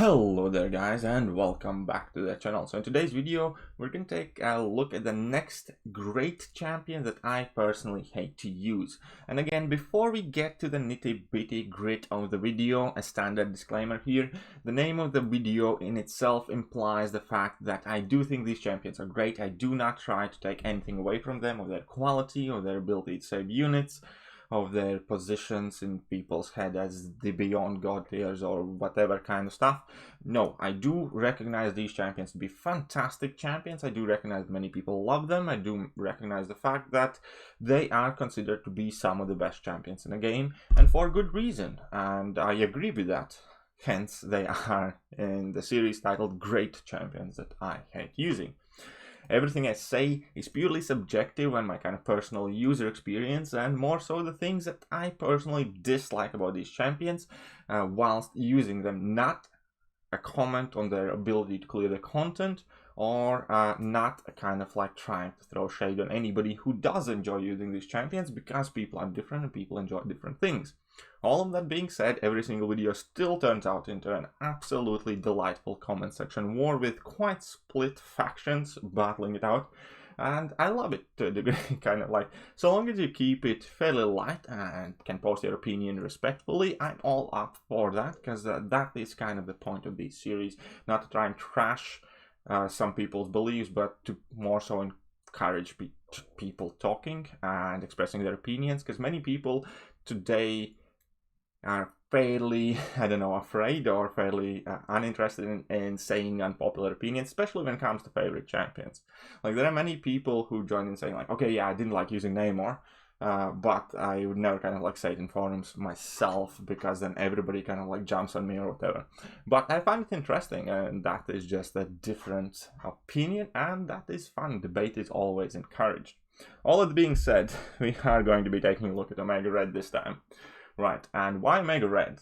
Hello there guys, and welcome back to the channel. So in today's video we're going to take a look at the next great champion that I personally hate to use. And again, before we get to the nitty-bitty grit of the video, a standard disclaimer here: the name of the video in itself implies the fact that I do think these champions are great. I do not try to take anything away from them, or their quality, or their ability to save units, of their positions in people's head as the beyond god tiers or whatever kind of stuff. No, I do recognize these champions to be fantastic champions. I do recognize many people love them. I do recognize the fact that they are considered to be some of the best champions in the game, and for good reason, and I agree with that. Hence, they are in the series titled Great Champions that I hate using. Everything I say is purely subjective and my kind of personal user experience, and more so the things that I personally dislike about these champions whilst using them, not a comment on their ability to clear the content, or not a kind of like trying to throw shade on anybody who does enjoy using these champions, because people are different and people enjoy different things. All of that being said, every single video still turns out into an absolutely delightful comment section war with quite split factions battling it out, and I love it to a degree. Kind of like, so long as you keep it fairly light and can post your opinion respectfully, I'm all up for that, because that is kind of the point of this series, not to try and trash some people's beliefs, but to more so encourage people talking and expressing their opinions, because many people today are fairly, I don't know, afraid or fairly uninterested in saying unpopular opinions, especially when it comes to favorite champions. Like, there are many people who join in saying like, okay, yeah, I didn't like using Namor, but I would never kind of like say it in forums myself, because then everybody kind of like jumps on me or whatever. But I find it interesting, and that is just a different opinion, and that is fun. Debate is always encouraged. All that being said, we are going to be taking a look at Omega Red this time. Right, and why Omega Red?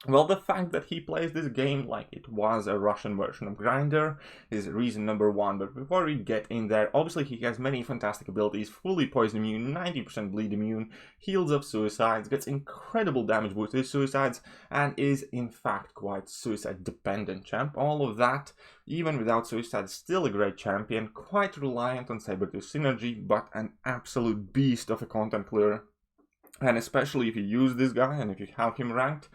Well, the fact that he plays this game like it was a Russian version of Grinder is reason number one. But before we get in there, obviously he has many fantastic abilities: fully poison immune, 90% bleed immune, heals up suicides, gets incredible damage boost to his suicides, and is in fact quite suicide dependent champ. All of that, even without suicide, still a great champion, quite reliant on Sabertooth synergy, but an absolute beast of a content clearer. And especially if you use this guy and if you have him ranked,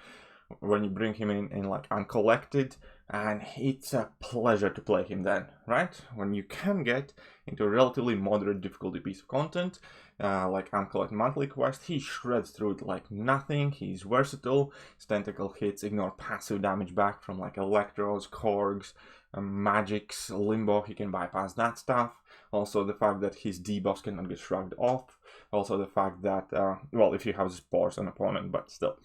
when you bring him in like uncollected, and it's a pleasure to play him then, right? When you can get into a relatively moderate difficulty piece of content, like uncollected monthly quest, he shreds through it like nothing. He's versatile. His tentacle hits ignore passive damage back from like Electros, Korgs, Magics, Limbo. He can bypass that stuff. Also the fact that his debuffs cannot get shrugged off. Also the fact that, well, if you have spores on opponent, but still.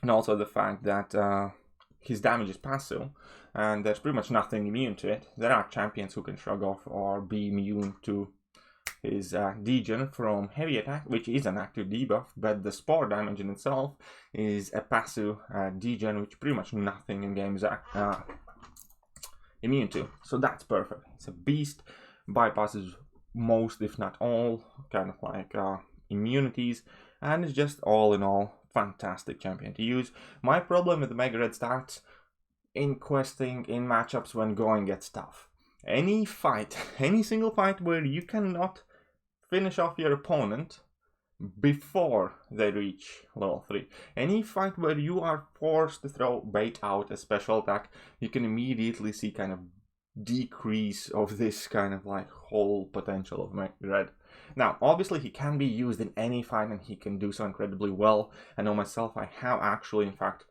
And also the fact that his damage is passive, and there's pretty much nothing immune to it. There are champions who can shrug off or be immune to his degen from heavy attack, which is an active debuff, but the spore damage in itself is a passive degen, which pretty much nothing in game is immune to. So that's perfect. It's a beast, bypasses most, if not all, kind of like immunities, and it's just all in all fantastic champion to use. My problem with the Omega Red starts in questing, in matchups when going gets tough. Any fight, any single fight where you cannot finish off your opponent before they reach level 3. Any fight where you are forced to throw bait out a special attack, you can immediately see kind of decrease of this kind of like whole potential of Omega Red. Now, obviously he can be used in any fight, and he can do so incredibly well. I know myself, I have actually in fact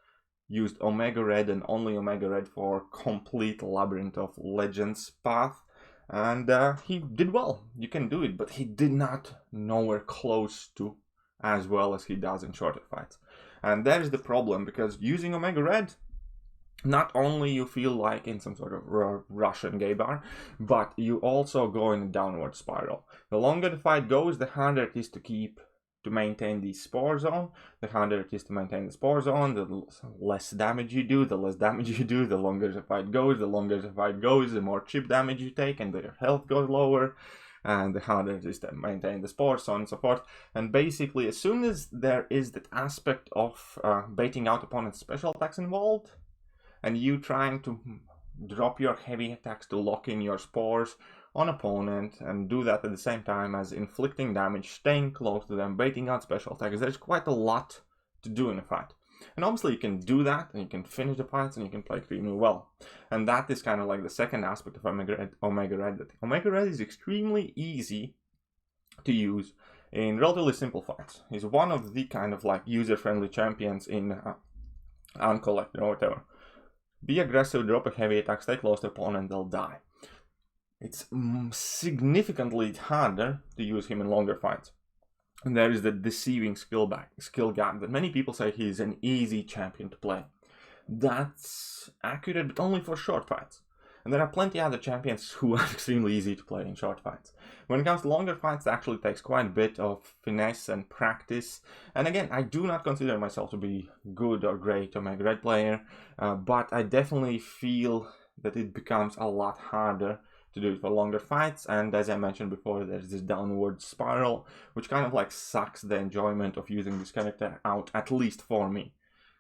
used Omega Red and only Omega Red for complete Labyrinth of Legends path, and he did well. You can do it, but he did not nowhere close to as well as he does in shorter fights. And there's the problem, because using Omega Red, not only you feel like in some sort of Russian gay bar, but you also go in a downward spiral. The longer the fight goes, the harder it is to maintain the spore zone. The harder it is to maintain the spore zone, the less damage you do. The less damage you do, the longer the fight goes. The longer the fight goes, the more chip damage you take, and your health goes lower. And the harder it is to maintain the spore, so on and so forth. And basically, as soon as there is that aspect of baiting out opponent's special attacks involved, and you trying to drop your heavy attacks to lock in your spores on opponent and do that at the same time as inflicting damage, staying close to them, baiting out special attacks. There's quite a lot to do in a fight. And obviously you can do that, and you can finish the fights, and you can play extremely well. And that is kind of like the second aspect of Omega Red. That Omega Red is extremely easy to use in relatively simple fights. He's one of the kind of like user-friendly champions in Uncollected or whatever. Be aggressive, drop a heavy attack, stay close to opponent, they'll die. It's significantly harder to use him in longer fights. And there is the deceiving skill gap that many people say he's an easy champion to play. That's accurate, but only for short fights. And there are plenty of other champions who are extremely easy to play in short fights. When it comes to longer fights, it actually takes quite a bit of finesse and practice. And again, I do not consider myself to be good or great Omega Red player, but I definitely feel that it becomes a lot harder to do it for longer fights. And as I mentioned before, there's this downward spiral, which kind of like sucks the enjoyment of using this character out, at least for me.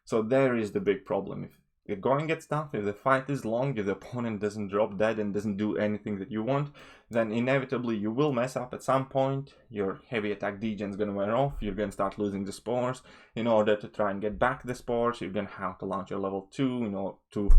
So there is the big problem. If the going gets tough, if the fight is long, if the opponent doesn't drop dead and doesn't do anything that you want, then inevitably you will mess up at some point. Your heavy attack degen is going to wear off, you're going to start losing the spores. In order to try and get back the spores, you're going to have to launch your level 2, you know, to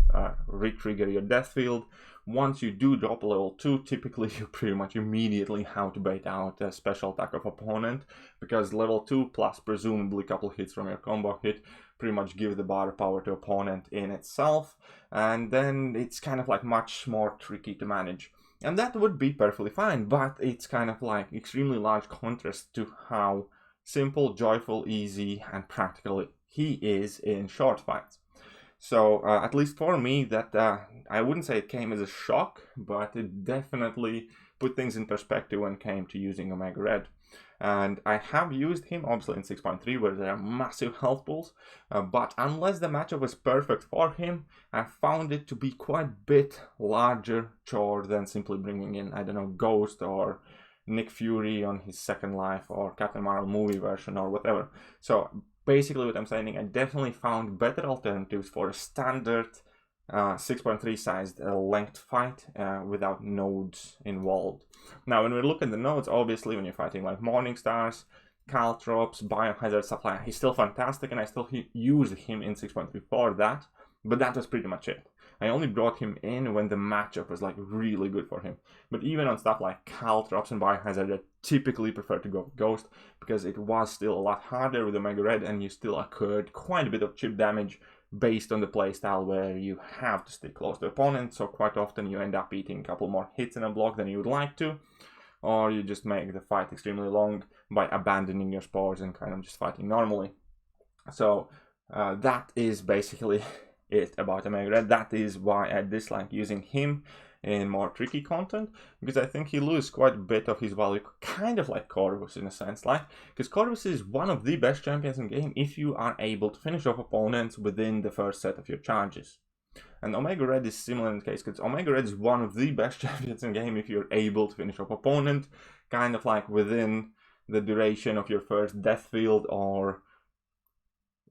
re-trigger your death field. Once you do drop a level 2, typically you pretty much immediately have to bait out a special attack of opponent, because level 2 plus presumably a couple hits from your combo hit pretty much give the bar power to opponent in itself, and then it's kind of like much more tricky to manage. And that would be perfectly fine, but it's kind of like extremely large contrast to how simple, joyful, easy, and practical he is in short fights. So at least for me, that I wouldn't say it came as a shock, but it definitely put things in perspective when it came to using Omega Red. And I have used him obviously in 6.3 where there are massive health pools, but unless the matchup was perfect for him, I found it to be quite a bit larger chore than simply bringing in, I don't know, Ghost or Nick Fury on his second life or Captain Marvel movie version or whatever. So basically what I'm saying, I definitely found better alternatives for a standard 6.3 sized length fight without nodes involved. Now when we look at the nodes, obviously when you're fighting like Morning Stars, Caltrops, Biohazard, stuff like that, he's still fantastic, and I still use him in 6.3 for that, but that was pretty much it. I only brought him in when the matchup was like really good for him. But even on stuff like Caltrops and Biohazard, I typically prefer to go with Ghost, because it was still a lot harder with Omega Red, and you still occurred quite a bit of chip damage based on the playstyle where you have to stay close to opponent, so quite often you end up eating a couple more hits in a block than you would like to, or you just make the fight extremely long by abandoning your spores and kind of just fighting normally. So that is basically it about Omega Red. That is why I dislike using him in more tricky content, because I think he loses quite a bit of his value, kind of like Corvus in a sense, like, because Corvus is one of the best champions in game if you are able to finish off opponents within the first set of your charges. And Omega Red is similar in the case, because Omega Red is one of the best champions in game if you're able to finish off opponent, kind of like within the duration of your first death field, or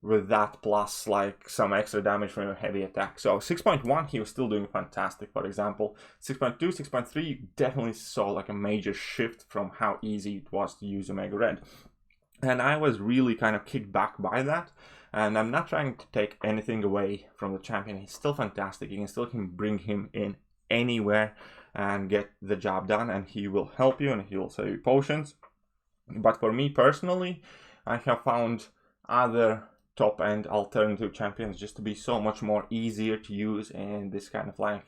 with that plus like some extra damage from a heavy attack. So 6.1 he was still doing fantastic, for example. 6.2, 6.3 you definitely saw like a major shift from how easy it was to use Omega Red. And I was really kind of kicked back by that. And I'm not trying to take anything away from the champion. He's still fantastic. You can still bring him in anywhere and get the job done, and he will help you and he will save you potions. But for me personally, I have found other top-end alternative champions just to be so much more easier to use in this kind of like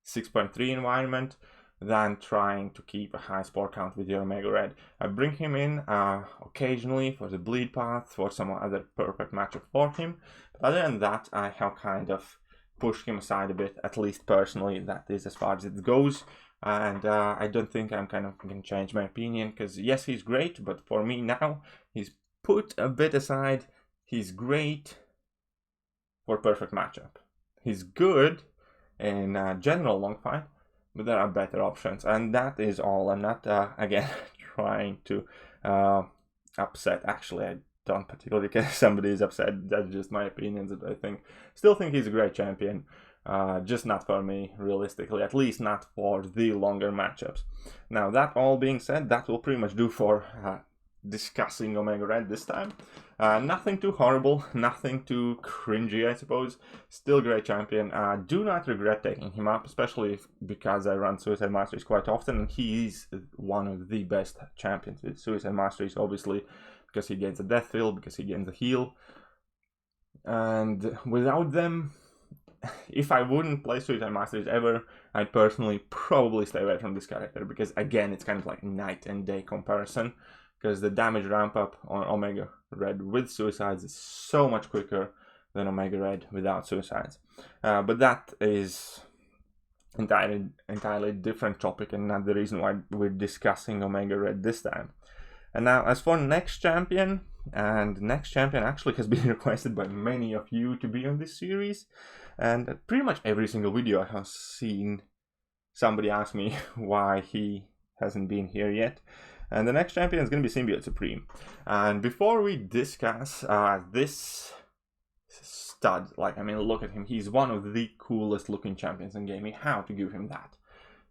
6.3 environment than trying to keep a high spore count with your Omega Red. I bring him in occasionally for the bleed path, for some other perfect matchup for him. But other than that, I have kind of pushed him aside a bit, at least personally. That is as far as it goes. And I don't think I'm kind of going to change my opinion, because yes, he's great, but for me now, he's put a bit aside. He's great for perfect matchup. He's good in general long fight, but there are better options, and that is all. I'm not, again, trying to upset. Actually, I don't particularly care if somebody is upset. That's just my opinions. I still think he's a great champion. just not for me, realistically, at least not for the longer matchups. Now, that all being said, that will pretty much do for discussing Omega Red this time. Nothing too horrible, nothing too cringy, I suppose. Still great champion. Do not regret taking him up, especially because I run Suicide Masteries quite often, and he is one of the best champions with Suicide Masteries, obviously, because he gains a death field, because he gains a heal. And without them, if I wouldn't play Suicide Masteries ever, I'd personally probably stay away from this character, because again, it's kind of like night and day comparison, because the damage ramp up on Omega Red with Suicides is so much quicker than Omega Red without Suicides. But that is entirely different topic, and not the reason why we're discussing Omega Red this time. And now, as for next champion, and next champion actually has been requested by many of you to be on this series, and pretty much every single video I have seen somebody ask me why he hasn't been here yet. And the next champion is going to be Symbiote Supreme. And before we discuss this stud, like, I mean, look at him, he's one of the coolest looking champions in gaming. How to give him that?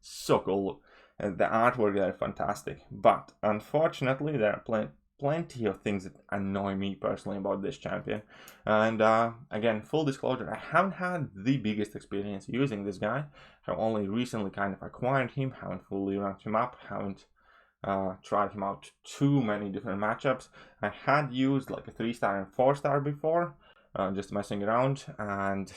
So cool. The artwork there is fantastic, but unfortunately there are plenty of things that annoy me personally about this champion. And again, full disclosure, I haven't had the biggest experience using this guy. I've only recently kind of acquired him, haven't fully ranked him up, haven't tried him out too many different matchups. I had used like a 3-star and 4-star before, just messing around, and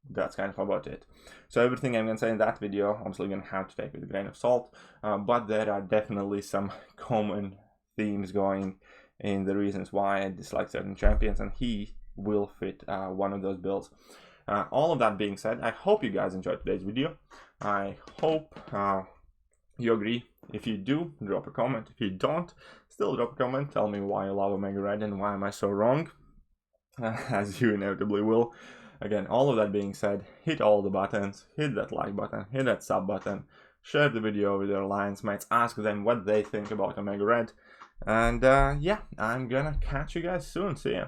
that's kind of about it. So everything I'm going to say in that video, obviously going to have to take with a grain of salt, but there are definitely some common themes going in the reasons why I dislike certain champions, and he will fit one of those bills. All of that being said, I hope you guys enjoyed today's video. I hope you agree. If you do, drop a comment. If you don't, still drop a comment. Tell me why you love Omega Red and why am I so wrong, as you inevitably will. Again, all of that being said, hit all the buttons, hit that like button, hit that sub button, share the video with your alliance mates, ask them what they think about Omega Red, and yeah, I'm gonna catch you guys soon. See ya.